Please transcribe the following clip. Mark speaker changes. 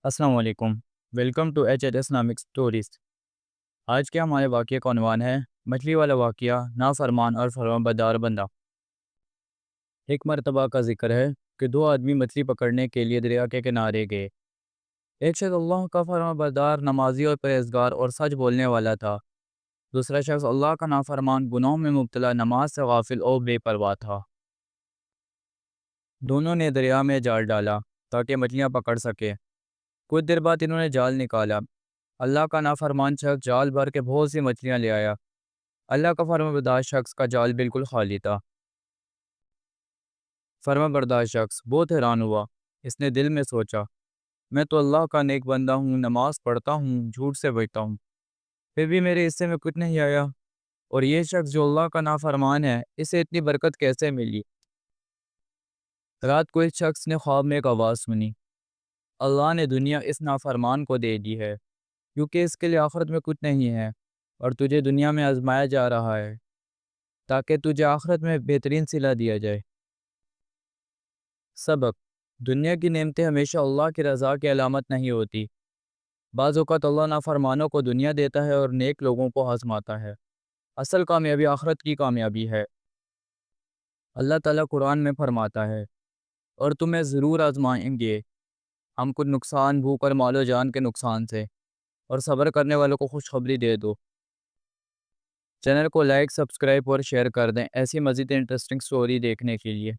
Speaker 1: السلام علیکم۔ Welcome to H Islamic stories. آج کے ہمارے واقعے کا عنوان ہے مچھلی والا واقعہ، نافرمان اور فرمانبردار بندہ۔ ایک مرتبہ کا ذکر ہے کہ دو آدمی مچھلی پکڑنے کے لیے دریا کے کنارے گئے۔ ایک شخص اللہ کا فرمانبردار، نمازی اور پرہیزگار اور سچ بولنے والا تھا۔ دوسرا شخص اللہ کا نافرمان، گناہوں میں مبتلا، نماز سے غافل اور بے پرواہ تھا۔ دونوں نے دریا میں جال ڈالا تاکہ مچھلیاں پکڑ سکے۔ کچھ دیر بعد انہوں نے جال نکالا۔ اللہ کا نافرمان شخص جال بھر کے بہت سی مچھلیاں لے آیا۔ اللہ کا فرمانبردار شخص کا جال بالکل خالی تھا۔ فرمانبردار شخص بہت حیران ہوا۔ اس نے دل میں سوچا، میں تو اللہ کا نیک بندہ ہوں، نماز پڑھتا ہوں، جھوٹ سے بچتا ہوں، پھر بھی میرے حصے میں کچھ نہیں آیا، اور یہ شخص جو اللہ کا نافرمان ہے، اسے اتنی برکت کیسے ملی؟ رات کو اس شخص نے خواب میں ایک آواز سنی، اللہ نے دنیا اس نافرمان کو دے دی ہے کیونکہ اس کے لیے آخرت میں کچھ نہیں ہے، اور تجھے دنیا میں آزمایا جا رہا ہے تاکہ تجھے آخرت میں بہترین صلہ دیا جائے۔ سبق: دنیا کی نعمتیں ہمیشہ اللہ کی رضا کی علامت نہیں ہوتی۔ بعض اوقات اللہ نافرمانوں کو دنیا دیتا ہے اور نیک لوگوں کو آزماتا ہے۔ اصل کامیابی آخرت کی کامیابی ہے۔ اللہ تعالیٰ قرآن میں فرماتا ہے، اور تمہیں ضرور آزمائیں گے ہم کچھ نقصان، بھوک اور مال و جان کے نقصان سے، اور صبر کرنے والوں کو خوشخبری دے دو۔ چینل کو لائک، سبسکرائب اور شیئر کر دیں ایسی مزید انٹرسٹنگ سٹوری دیکھنے کے لیے۔